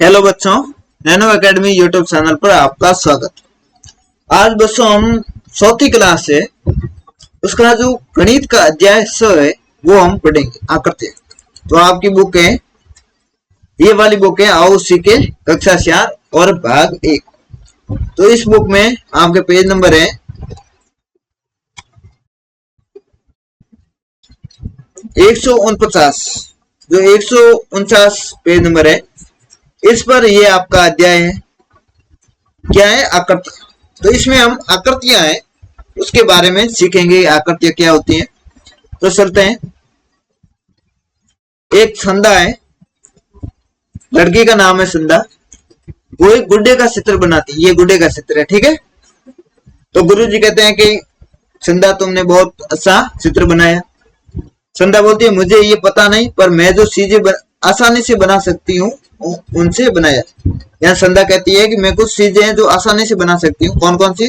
Hello बच्चों, nano academy YouTube channel पर आपका स्वागत। आज बच्चों हम चौथी क्लास है उसका जो गणित का अध्याय 6 है वो हम पढ़ेंगे आकृति। तो आपकी बुक है, ये वाली बुक है आओ सीखे कक्षा 4 और भाग 1। तो इस बुक में आपके पेज नंबर है 149। जो 149 पेज नंबर है, इस पर ये आपका अध्याय है। क्या है? आकृति। तो इसमें हम आकृतियां हैं उसके बारे में सीखेंगे, आकृतियां क्या होती हैं। तो चलते हैं। एक संध्या है, लड़की का नाम है संध्या। वो एक गुड्डे का चित्र बनाती है। ये गुड्डे का चित्र है, ठीक है। तो गुरुजी कहते हैं कि संध्या तुमने बहुत अच्छा चित्र बनाया। संध्या बोलती है मुझे ये पता नहीं, पर मैं जो चीजें आसानी से बना सकती हूँ उनसे बनाया। यहाँ संध्या कहती है कि मैं कुछ चीजें हैं जो आसानी से बना सकती हूँ। कौन कौन सी?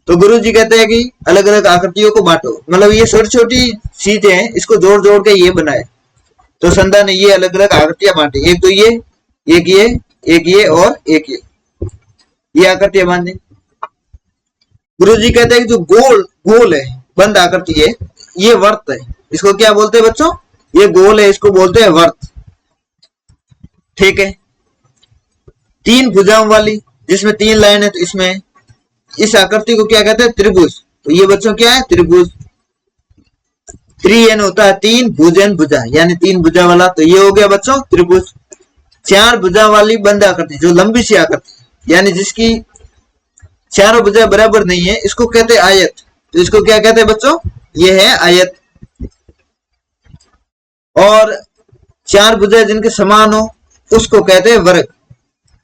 तो गुरु जी कहते हैं कि अलग अलग आकृतियों को बांटो, मतलब ये छोटी छोटी चीजें हैं, इसको जोड़ जोड़ के ये बनाए। तो संध्या ने ये अलग अलग आकृतियां बांटी। एक तो ये, एक ये, एक ये और एक ये आकृतियां बांधी। गुरु जी कहते हैं कि जो गोल गोल है, बंद आकृति है, ये वर्त है। इसको क्या बोलते हैं बच्चों? ये गोल है, इसको बोलते हैं वर्त, ठीक है। तीन भुजाओं वाली, जिसमें तीन लाइन है, तो इसमें इस आकृति को क्या कहते हैं? त्रिभुज। तो ये बच्चों क्या है? त्रिभुज। त्रिएन होता है तीन, भुजन भुजा, यानी तीन भुजा वाला। तो ये हो गया बच्चों त्रिभुज। चार भुजा वाली बंद आकृति, जो लंबी सी आकृति, यानी जिसकी चारों भुजा बराबर नहीं है, इसको कहते हैं आयत। तो इसको क्या कहते हैं बच्चों? ये है आयत। और चार भुजाएं जिनके समान हो उसको कहते हैं वर्ग।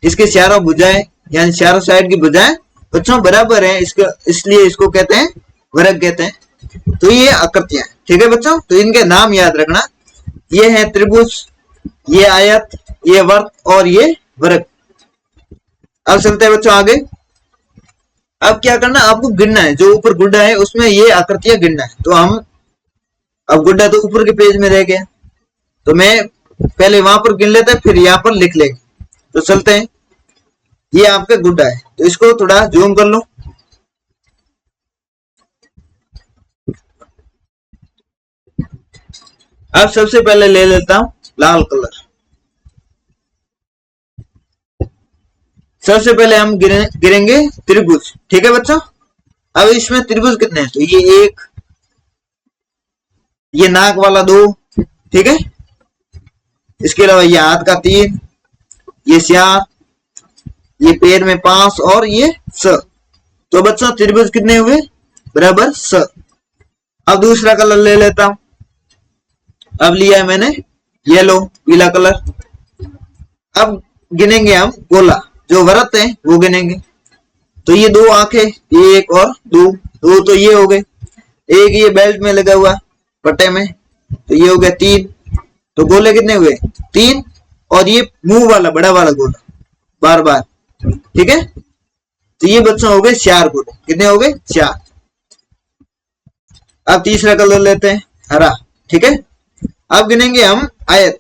इसके चारों भुजाएं यानी चारों साइड की भुजाएं बच्चों बराबर हैं, इसको इसलिए इसको कहते हैं वर्ग कहते हैं। तो ये आकृतियां, ठीक है बच्चों। तो इनके नाम याद रखना, ये है त्रिभुज, ये आयत, ये वर्त और ये वर्ग। अब चलते हैं बच्चों आगे। अब क्या करना, आपको गिनना है। जो ऊपर गुड्डा है उसमें ये आकृतियां गिनना है। तो हम, अब गुड्डा तो ऊपर के पेज में रह गया, तो मैं पहले वहां पर गिन लेते हैं, फिर यहाँ पर लिख लेंगे। तो चलते हैं। ये आपका गुड्डा है, तो इसको थोड़ा जूम कर लो। अब सबसे पहले ले लेता हूं लाल कलर। सबसे पहले हम गिरेंगे त्रिभुज, ठीक है बच्चों। अब इसमें त्रिभुज कितने हैं? तो ये एक, ये नाक वाला दो, ठीक है। इसके अलावा ये हाथ का तीन, ये चार, ये पैर में 5 और ये 6। तो बच्चों त्रिभुज कितने हुए? बराबर 6। अब दूसरा कलर ले लेता हूं। अब लिया है मैंने येलो, पीला कलर। अब गिनेंगे हम गोला, जो वृत्त है वो गिनेंगे। तो ये दो आंखें, ये एक और दो, दो तो ये हो गए। एक ये बेल्ट में लगा हुआ पट्टे में, तो ये हो गया 3। तो गोले कितने हुए? 3। और ये मुंह वाला बड़ा वाला गोला, बार बार, ठीक है। तो ये बच्चों हो गए 4 गोले। कितने हो गए? 4। अब तीसरा कलर लेते हैं हरा, ठीक है। अब गिनेंगे हम आयत।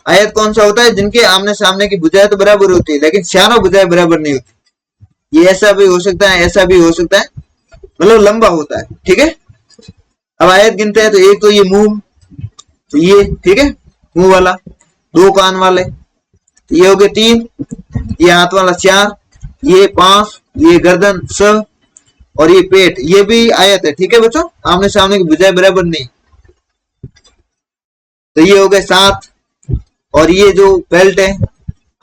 आयत कौन सा होता है? जिनके आमने सामने की भुजाएं तो बराबर होती है, लेकिन चारों भुजाएं बराबर नहीं होती। ये ऐसा भी हो सकता है, ऐसा भी हो सकता है, मतलब लंबा होता है, ठीक है। अब आयत गिनते हैं। तो एक तो ये मुंह, तो ये, ठीक है, मुंह वाला। दो कान वाले, तो ये हो गए 3। ये हाथ वाला 4, ये 5, ये गर्दन 6 और ये पेट, ये भी आयत है, ठीक है बच्चों। आमने सामने की भुजाएं बराबर नहीं। तो ये हो गए 7। और ये जो बेल्ट है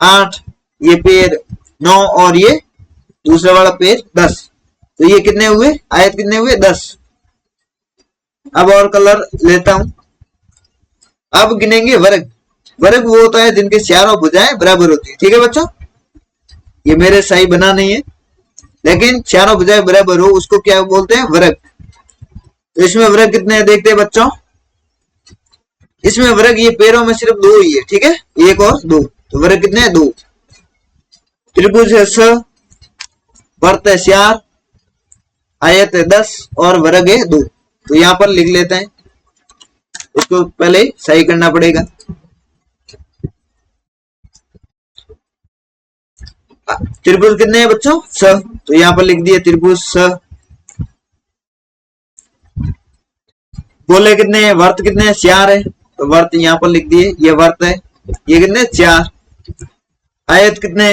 8, ये पैर 9 और ये दूसरा वाला पैर 10। तो ये कितने हुए? आयत कितने हुए? 10। अब और कलर लेता हूं। अब गिनेंगे वर्ग। वर्ग वो होता है जिनके चारों भुजाएं बराबर होती है, ठीक है बच्चों। ये मेरे सही बना नहीं है, लेकिन चारों भुजाएं बराबर हो उसको क्या बोलते हैं? वर्ग। तो इसमें वर्ग कितने हैं देखते हैं बच्चों। इसमें वर्ग ये पैरों में सिर्फ 2 ही है, ठीक है, 1 और 2। तो वर्ग कितने हैं? 2। त्रिभुज है 6, वर्त है 4, आयत है 10 और वर्ग है 2। तो यहां पर लिख लेते हैं। उसको पहले सही करना पड़ेगा। त्रिभुज कितने हैं बच्चों? स। तो यहाँ पर लिख दिए त्रिभुज स। गोले कितने हैं? वर्त कितने हैं? 4 है, तो वर्त यहाँ पर लिख दिए, ये वर्त है। ये कितने? 4। आयत कितने?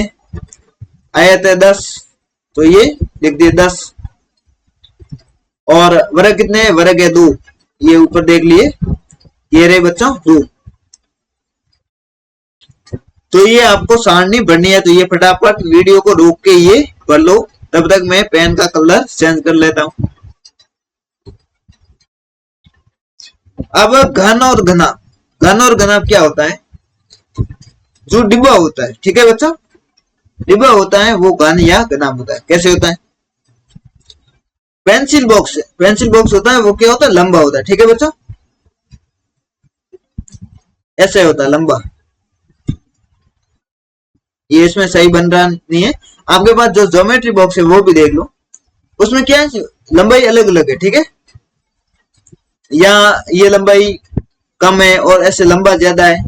आयत है 10, तो ये लिख दिए 10। और वर्ग कितने हैं? वर्ग है 2, ये ऊपर देख लिए, ये रहे बच्चों 2। तो ये आपको सारणी बढ़नी है, तो ये फटाफट वीडियो को रोक के ये पढ़ लो। तब तक मैं पेन का कलर चेंज कर लेता हूं। अब घन और घनाभ। घन और घनाभ क्या होता है? जो डिब्बा होता है, ठीक है बच्चों, डिब्बा होता है वो घन या घनाभ होता है। कैसे होता है? पेंसिल बॉक्स, पेंसिल बॉक्स होता है वो क्या होता है? लंबा होता है, ठीक है बच्चों, ऐसे होता है लंबा। ये इसमें सही बन रहा नहीं है। आपके पास जो ज्योमेट्री बॉक्स है वो भी देख लो, उसमें क्या है? लंबाई अलग अलग है, ठीक है, या ये लंबाई कम है और ऐसे लंबा ज्यादा है,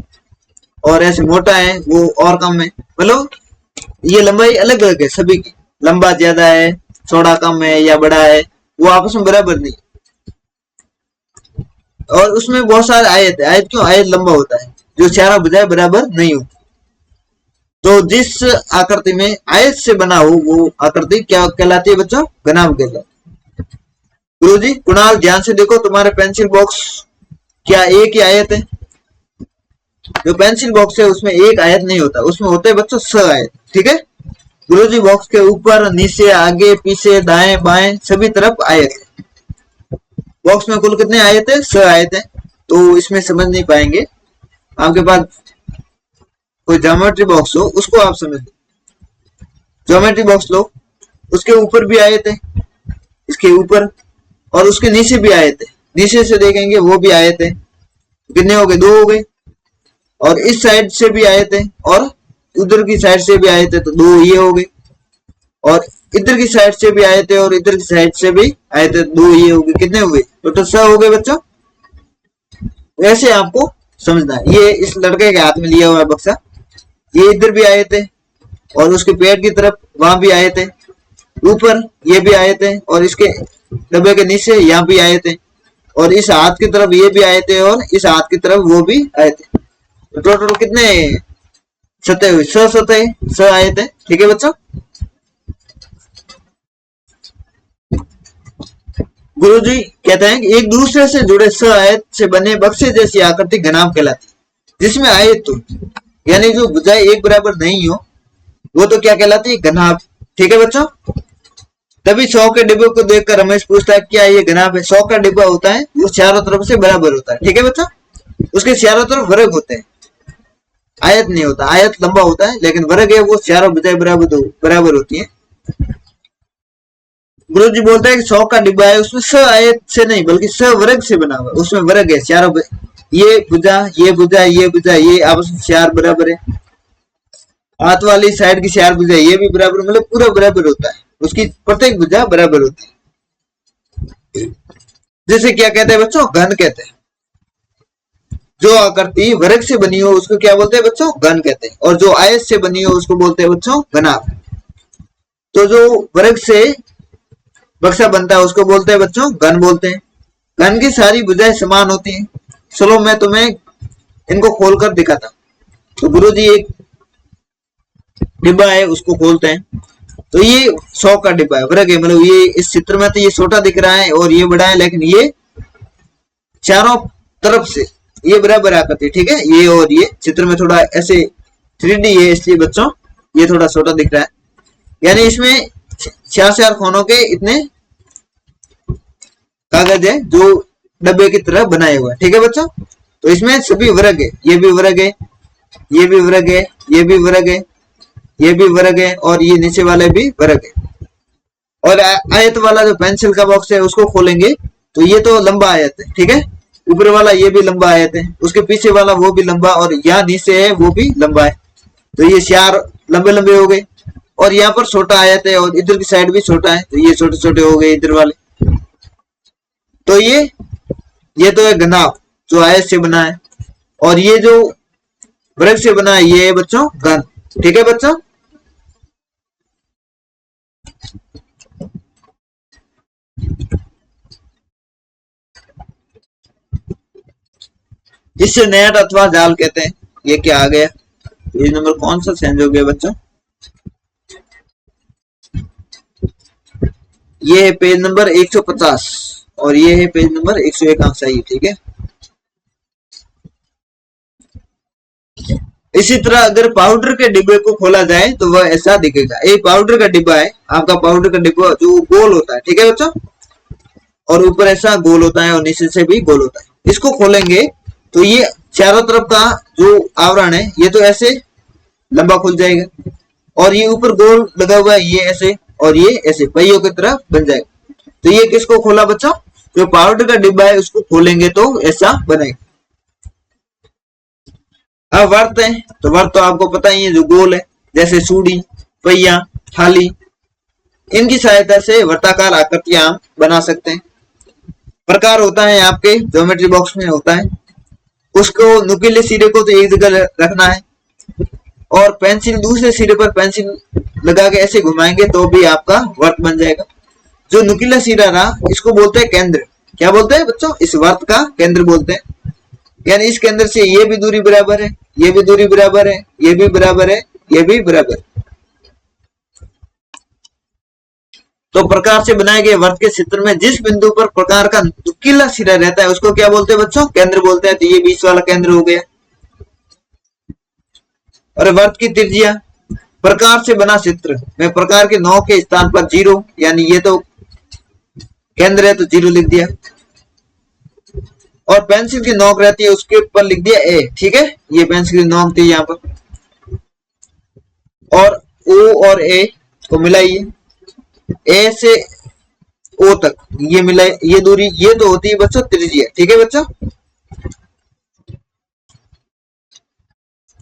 और ऐसे मोटा है वो और कम है, मतलब ये लंबाई अलग अलग है सभी की। लंबा ज्यादा है, चौड़ा कम है या बड़ा है, वो आपस में बराबर नहीं। और उसमें बहुत सारे आयत है। आयत क्यों? आयत लंबा होता है, जो चारों भुजाएं बराबर नहीं होती। तो जिस आकृति में आयत से बना हो वो आकृति क्या कहलाती है बच्चों? घनाभ कहलाती है। गुरुजी कुणाल ध्यान से देखो, तुम्हारे पेंसिल बॉक्स क्या एक ही आयत है? जो पेंसिल बॉक्स है उसमें एक आयत नहीं होता, उसमें होते हैं बच्चों 6 आयत, ठीक है। गुरुजी बॉक्स के ऊपर नीचे आगे पीछे दाएं बाएं सभी तरफ आयत है। बॉक्स में कुल कितने आयत है? 6 आयत है। तो इसमें समझ नहीं पाएंगे, आपके पास कोई ज्योमेट्री बॉक्स हो उसको आप समझ लो। ज्योमेट्री बॉक्स लो, उसके ऊपर भी आयत है, इसके ऊपर, और उसके नीचे भी आयत है। नीचे से देखेंगे वो भी आयत है। कितने हो गए? 2 हो गए। और इस साइड से भी आयत है और उधर की साइड से भी आयत है, तो 2 ये हो गए। और इधर की साइड से भी आयत है और इधर की साइड से भी आयत है, 2 ये हो गए। कितने हुए? टोटल 6 हो गए बच्चों। वैसे आपको समझना है। ये इस लड़के के हाथ में लिया हुआ है बक्सा, ये इधर भी आयत है और उसके पेट की तरफ वहां भी आयत है, ऊपर ये भी आयत है, और इसके डब्बे के नीचे यहाँ भी आयत है, और इस हाथ की तरफ ये भी आयत है और इस हाथ की तरफ वो भी आयत है। तो टोटल कितने सतह हुई? 6 सतह, 6 आयत है, ठीक है बच्चों। गुरुजी कहते हैं कि एक दूसरे से जुड़े 6 आयत से बने बक्से जैसी आकृति घनाभ कहलाती है। जिसमें आयत तो यानी जो भुजाएं एक बराबर नहीं हो वो तो क्या कहलाती है? घनाभ, ठीक है बच्चों। तभी 100 के डिब्बे को देखकर रमेश पूछता है क्या ये घनाभ है? 100 का डिब्बा होता है वो चारों तरफ से बराबर होता है, ठीक है बच्चों। उसके चारों तरफ वर्ग होते हैं, आयत नहीं होता। आयत लंबा होता है लेकिन वर्ग है वो चारों भुजाएं बराबर होती है। गुरु जी बोलते हैं कि 100 का डिब्बा है, उसमें 6 आयत से नहीं बल्कि 6 वर्ग से बना हुआ है। उसमें वर्ग है चारों, ये भुजा, ये भुजा, ये भुजा, ये आपस में 4 बराबर है। हाथ वाली साइड की 4 भुजा ये भी बराबर, मतलब पूरा बराबर होता है, उसकी प्रत्येक भुजा बराबर होती है। जैसे क्या कहते हैं बच्चों? घन कहते हैं। जो आकृति वर्ग से बनी हो उसको क्या बोलते हैं बच्चों? घन कहते हैं। और जो आयत से बनी हो उसको बोलते हैं बच्चों घनाभ। तो जो वर्ग से बक्सा बनता है उसको बोलते हैं बच्चों घन बोलते हैं। घन की सारी भुजाएं समान होती हैं। चलो मैं तुम्हें इनको खोलकर दिखाता। तो गुरुजी एक डिब्बा है उसको खोलते हैं, तो ये 100 का डिब्बा है, वर्ग है, मतलब ये इस चित्र में तो ये छोटा दिख रहा है और ये बड़ा है, लेकिन ये चारों तरफ से ये बराबर आकृति है, ठीक है। ये और ये चित्र में थोड़ा ऐसे 3D है इसलिए बच्चों ये थोड़ा छोटा दिख रहा है। यानी इसमें 4 कोनों के इतने कागज है जो डब्बे की तरह बनाए हुए हैं, ठीक है बच्चों। तो इसमें सभी वर्ग है, ये भी वर्ग है, ये भी वर्ग है, ये भी वर्ग है, ये भी वर्ग है, और ये नीचे वाले भी वर्ग है। और आयत वाला जो पेंसिल का बॉक्स है उसको खोलेंगे तो ये तो लंबा आयत है, ठीक है। ऊपर वाला ये भी लंबा आयत है, उसके पीछे वाला वो भी लंबा, और यहाँ नीचे है वो भी लंबा है। तो ये 4 लंबे लंबे हो गए। और यहाँ पर छोटा आयत है और इधर की साइड भी छोटा है, तो ये छोटे छोटे हो गए इधर वाले। तो ये तो है घनाभ जो आयत से बना है, और ये जो वर्ग से बना है ये है बच्चों घन, ठीक है बच्चों। जिससे नेट अथवा जाल कहते हैं। ये क्या आ गया, पेज नंबर कौन सा चेंज हो गया बच्चों, ये है पेज नंबर 150 और ये है पेज नंबर 101। सही, ठीक है। इसी तरह अगर पाउडर के डिब्बे को खोला जाए तो वह ऐसा दिखेगा। ये पाउडर का डिब्बा है, आपका पाउडर का डिब्बा जो गोल होता है, ठीक है बच्चों, और ऊपर ऐसा गोल होता है और नीचे से भी गोल होता है। इसको खोलेंगे तो ये चारों तरफ का जो आवरण है ये तो ऐसे लंबा खुल जाएगा और ये ऊपर गोल लगा हुआ है ये ऐसे और ये ऐसे पहियों की तरह बन जाएगा। तो ये किसको खोला बच्चों, जो पाउडर का डिब्बा है उसको खोलेंगे तो ऐसा बनेगा। अब वर्त है, तो वर्त तो आपको पता ही है जो गोल है, जैसे सूडी, पहिया, थाली, इनकी सहायता से वर्ताकार आकृतियां हम बना सकते हैं। प्रकार होता है आपके ज्योमेट्री बॉक्स में होता है, उसको नुकीले सिरे को तो एक जगह रखना है और पेंसिल दूसरे सिरे पर पेंसिल लगा के ऐसे घुमाएंगे तो भी आपका वर्त बन जाएगा। जो नुकीला सिरा रहा इसको बोलते हैं केंद्र। क्या बोलते हैं बच्चों, इस वर्त का केंद्र बोलते हैं। यानी इस केंद्र से ये भी दूरी बराबर है, ये भी दूरी बराबर है, ये भी बराबर है, ये भी बराबर है। तो प्रकार से बनाए गए वर्त के क्षेत्र में जिस बिंदु पर प्रकार का नुकीला सिरा रहता है उसको क्या बोलते हैं बच्चों, केंद्र बोलते हैं। तो ये बीच वाला केंद्र हो गया। और वर्त की त्रिज्या, प्रकार से बना चित्र में प्रकार के नौ के स्थान पर 0, यानी ये तो केंद्र है तो 0 लिख दिया, और पेंसिल की नोक रहती है उसके ऊपर लिख दिया ए, ठीक है। ये पेंसिल की नोक थी यहाँ पर, और ओ और ए को मिलाइए, ए से ओ तक ये मिलाए, ये दूरी ये तो होती है बच्चों त्रिज्या, ठीक है बच्चों।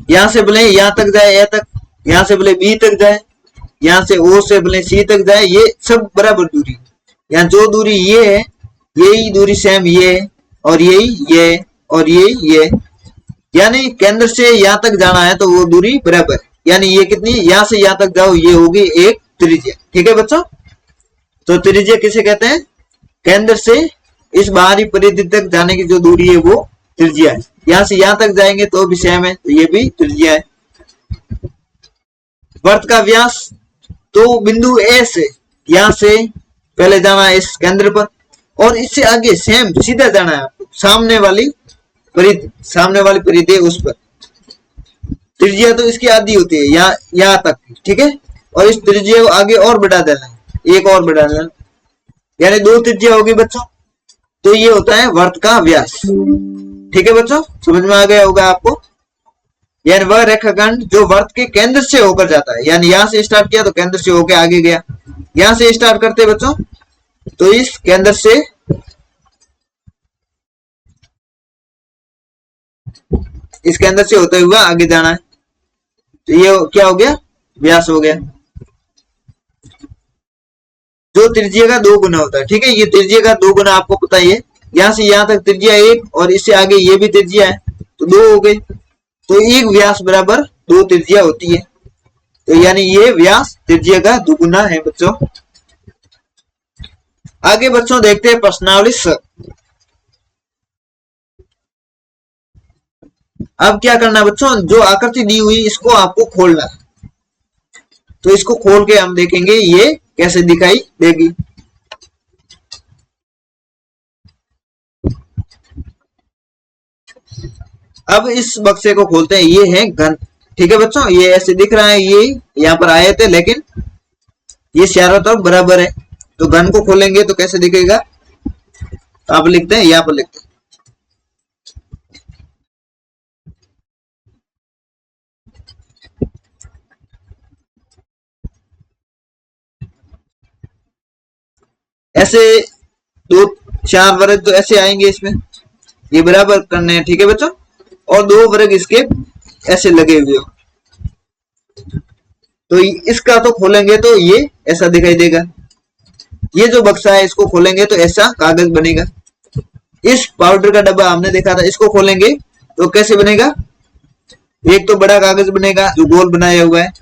यहां से बोले यहां तक जाए ए तक, यहां से बोले बी तक जाए, यहां से ओ से बोले सी तक जाए, ये सब बराबर दूरी। यहाँ जो दूरी ये है यही दूरी सेम ये है, और यही ये और ये, यानी केंद्र से यहां तक जाना है तो वो दूरी बराबर, यानी ये कितनी, यहां से यहां तक जाओ ये होगी एक त्रिज्या, ठीक है बच्चों। तो त्रिज्या किसे कहते हैं, केंद्र से इस बाहरी परिधि तक जाने की जो दूरी है वो त्रिज्या है। यहां से यहां तक जाएंगे तो भी सेम है, तो ये भी त्रिज्या है। वर्त का व्यास, तो बिंदु ए से यहां से पहले जाना है इस केंद्र पर और इससे आगे सेम सीधा जाना है आपको सामने वाली परिधि उस पर। त्रिज्या तो इसकी आधी होती है यहाँ तक, ठीक है। और इस त्रिज्या को आगे और बढ़ा देना है, एक और बढ़ा देना, यानी 2 त्रिज्या होगी बच्चों। तो ये होता है वर्त का व्यास, ठीक है बच्चों, समझ में आ गया होगा आपको। यानी वह रेखाखंड जो वर्त के केंद्र से होकर जाता है, यानी यहां से स्टार्ट किया तो केंद्र से होकर आगे गया, यहां से स्टार्ट करते बच्चों तो इस केंद्र से होते हुए आगे जाना है, तो ये क्या हो गया, व्यास हो गया। जो त्रिज्या का 2 गुना होता है, ठीक है। ये त्रिज्या का 2 गुना आपको पता ही है, यहां से यहां तक त्रिज्या 1 और इससे आगे ये भी त्रिज्या है तो 2 हो गई। तो एक व्यास बराबर 2 त्रिज्या होती है, तो यानी ये व्यास त्रिज्या का 2 गुना है बच्चों। आगे बच्चों देखते हैं प्रश्नावली स। अब क्या करना बच्चों, जो आकृति दी हुई इसको आपको खोलना है, तो इसको खोल के हम देखेंगे ये कैसे दिखाई देगी। अब इस बक्से को खोलते हैं, ये है घन, ठीक है बच्चों। ये ऐसे दिख रहा है, ये यहाँ पर आए थे लेकिन ये चारों तरफ बराबर है, तो घन को खोलेंगे तो कैसे दिखेगा, तो आप लिखते हैं, यहाँ पर लिखते हैं ऐसे 2-4 वर्ग तो ऐसे आएंगे इसमें, ये बराबर करने हैं, ठीक है बच्चों। और 2 वर्ग इसके ऐसे लगे हुए हो, तो इसका तो खोलेंगे तो ये ऐसा दिखाई देगा। ये जो बक्सा है इसको खोलेंगे तो ऐसा कागज बनेगा। इस पाउडर का डब्बा हमने देखा था, इसको खोलेंगे तो कैसे बनेगा, एक तो बड़ा कागज बनेगा जो गोल बनाया हुआ है।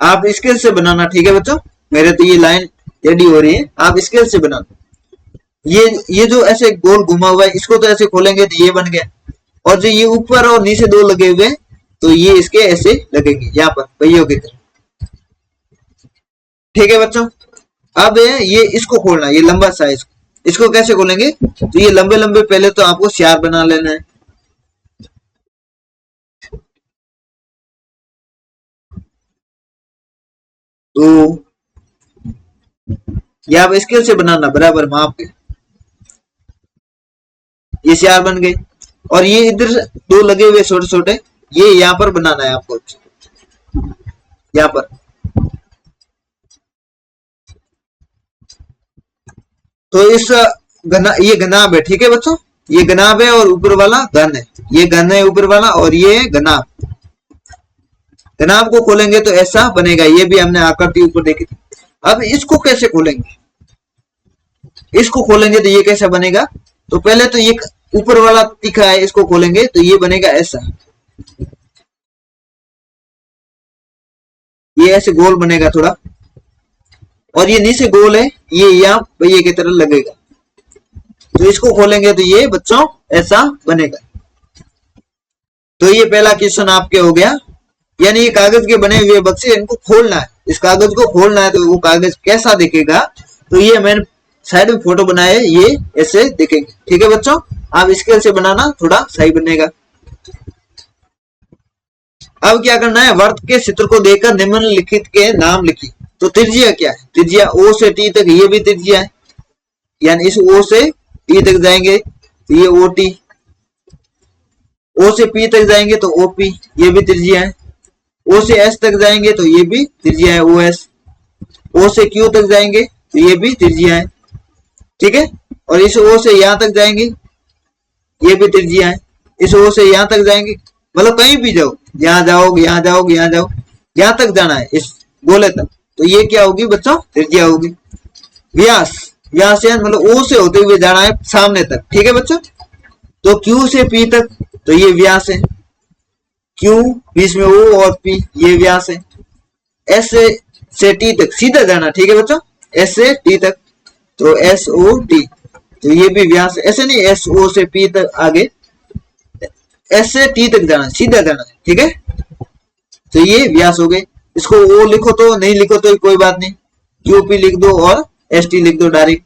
आप स्केल से बनाना, ठीक है बच्चों, मेरे तो ये लाइन टेढ़ी हो रही है, आप स्केल से बनाना। ये जो ऐसे गोल घुमा हुआ है इसको तो ऐसे खोलेंगे तो ये बन गया, और जो ये ऊपर और नीचे दो लगे हुए हैं तो ये इसके ऐसे लगेंगे यहाँ पर पहियों की तरह। ठीक है बच्चों, अब ये इसको खोलना, ये लंबा सा है, इसको कैसे खोलेंगे, तो ये लंबे लंबे पहले तो आपको सियार बना लेना है। तो ये आप स्केल से बनाना बराबर माप के, ये सियार बन गई, और ये इधर दो लगे हुए छोटे छोटे, ये यहाँ पर बनाना है आपको, यहाँ पर। तो इस ये घनाभ है, ठीक है बच्चों, ये घनाभ है और ऊपर वाला घन है, ये घन है ऊपर वाला और ये घनाभ। घनाभ को खोलेंगे तो ऐसा बनेगा, ये भी हमने आकृति ऊपर देखी थी। अब इसको कैसे खोलेंगे, इसको खोलेंगे तो ये कैसा बनेगा, तो पहले तो ये ऊपर वाला तीखा है, इसको खोलेंगे तो ये बनेगा ऐसा, ये ऐसे गोल बनेगा थोड़ा, और ये नीचे गोल है, ये यहाँ पहिए की तरह लगेगा। तो इसको खोलेंगे तो ये बच्चों ऐसा बनेगा। तो ये पहला क्वेश्चन आपके हो गया, यानी ये कागज के बने हुए बक्से, इनको खोलना है, इस कागज को खोलना है तो वो कागज कैसा दिखेगा, तो ये मैंने साइड में फोटो बनाए, ये ऐसे दिखेंगे। ठीक है बच्चों, आप स्केल से बनाना, थोड़ा सही बनेगा। अब क्या करना है, वर्त के चित्र को देखकर निम्नलिखित के नाम लिखिए। तो त्रिज्या क्या है, त्रिज्या ओ से टी तक, ये भी त्रिज्या है, यानी इस ओ से टी तक जाएंगे तो ये ओ टी, ओ से पी तक जाएंगे तो ओपी, ये भी त्रिज्या है। ओ से एस तक जाएंगे तो ये भी त्रिज्या है, ओ एस। ओ से क्यू तक जाएंगे तो ये भी त्रिज्या है, ठीक है। और इस ओ से यहां तक जाएंगे, ये भी त्रिज्या है। इस ओ से यहां तक जाएंगे, मतलब कहीं भी जाओ, यहां जाओगे, यहां जाओगे, यहां जाओ, यहां तक जाना है इस गोले तक, तो ये क्या होगी बच्चों, त्रिज्या होगी। व्यास, व्यास मतलब ओ से होते हुए जाना है सामने तक, ठीक है बच्चों। तो क्यू से पी तक, तो ये व्यास है, क्यू बीच में ओ और पी, ये व्यास है। एस से टी तक सीधा जाना, ठीक है बच्चों, एस से टी तक, तो एस ओ टी, तो ये भी व्यास है। ऐसे नहीं एस ओ से पी तक आगे, एस से टी तक जाना, सीधा जाना है, ठीक है। तो ये व्यास हो गए। इसको ओ लिखो तो, नहीं लिखो तो कोई बात नहीं, क्यू पी लिख दो और एस टी लिख दो डायरेक्ट।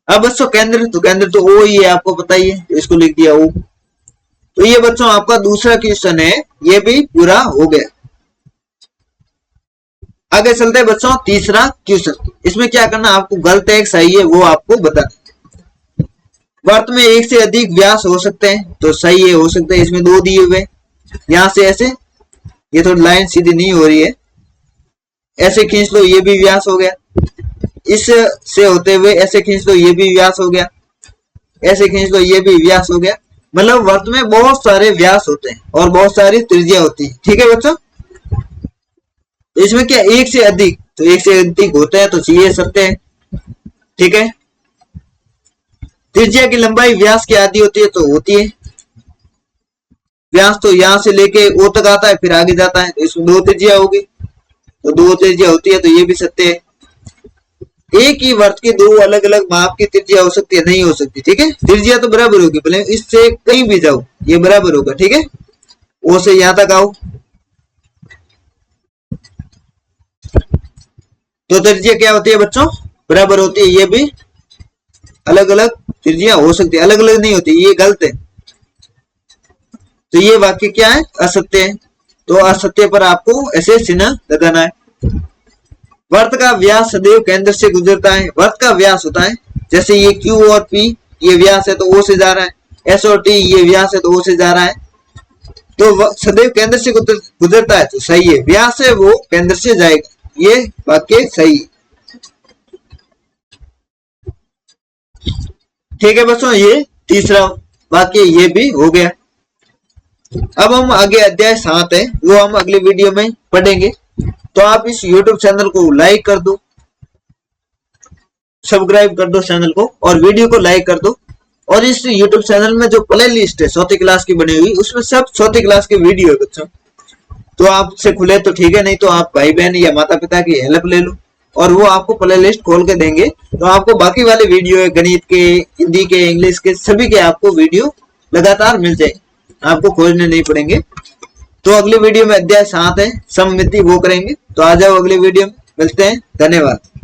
अब बच्चों केंद्र, तो केंद्र तो ओ ही है, आपको पता ही है, तो इसको लिख दिया ओ। तो ये बच्चों आपका दूसरा क्वेश्चन है, ये भी पूरा हो गया। आगे चलते हैं बच्चों तीसरा क्वेश्चन। इसमें क्या करना, आपको गलत है सही है वो आपको बताना। वर्त में एक से अधिक व्यास हो सकते हैं, तो सही है, हो सकते हैं। इसमें दो दिए हुए, यहां से ऐसे, ये थोड़ी लाइन सीधी नहीं हो रही है, ऐसे खींच लो, ये भी व्यास हो गया। इस से होते हुए ऐसे खींच लो, ये भी व्यास हो गया। ऐसे खींच लो, ये भी व्यास हो गया। मतलब वर्त में बहुत सारे व्यास होते हैं और बहुत सारी त्रिज्या होती है, ठीक है बच्चों। इसमें क्या एक से अधिक, तो एक से अधिक होता है तो ये सत्य है, ठीक है। त्रिज्या की लंबाई व्यास की आधी होती है, तो होती है। व्यास तो यहां से लेके ओ तक आता है, फिर आगे जाता है, तो इसमें दो त्रिज्या होगी, तो दो त्रिज्या होती है, तो ये भी सत्य है। एक ही वर्त के दो अलग अलग माप की त्रिज्या हो सकती है, नहीं हो सकती, ठीक है। त्रिज्या तो बराबर होगी, भले इससे कहीं भी जाओ ये बराबर होगा, ठीक है। ओ से यहां तक आओ तो त्रिज्या क्या होती है बच्चों, बराबर होती है। ये भी अलग अलग त्रिज्या हो सकती है, अलग अलग नहीं होती, ये गलत है। तो ये वाक्य क्या है, असत्य है। तो असत्य पर आपको ऐसे चिन्ह लगाना है। वर्त का व्यास सदैव केंद्र से गुजरता है। वर्त का व्यास होता है, जैसे ये Q और P, ये व्यास है तो O से जा रहा है। S और T ये व्यास है तो O से जा रहा है, तो सदैव केंद्र से गुजरता है, तो सही है। व्यास है वो केंद्र से जाएगा, ये वाक्य सही है, ठीक है बच्चों। ये तीसरा वाक्य ये भी हो गया। अब हम आगे अध्याय 7 है, वो हम अगले वीडियो में पढ़ेंगे। तो आप इस YouTube चैनल को लाइक कर दो, सब्सक्राइब कर दो चैनल को, और वीडियो को लाइक कर दो। और इस YouTube चैनल में जो प्ले लिस्ट है चौथी क्लास की बनी हुई, उसमें सब चौथी क्लास के वीडियो है बच्चों। तो आपसे खुले तो ठीक है, नहीं तो आप भाई बहन या माता पिता की हेल्प ले लो। और वो आपको प्ले लिस्ट खोल के देंगे, तो आपको बाकी वाले वीडियो गणित के, हिंदी के, इंग्लिश के, सभी के आपको वीडियो लगातार मिल जाएंगे, आपको खोजने नहीं पड़ेंगे। तो अगली वीडियो में अध्याय 7 है सममिति, वो करेंगे। तो आ जाओ अगली वीडियो में, मिलते हैं, धन्यवाद।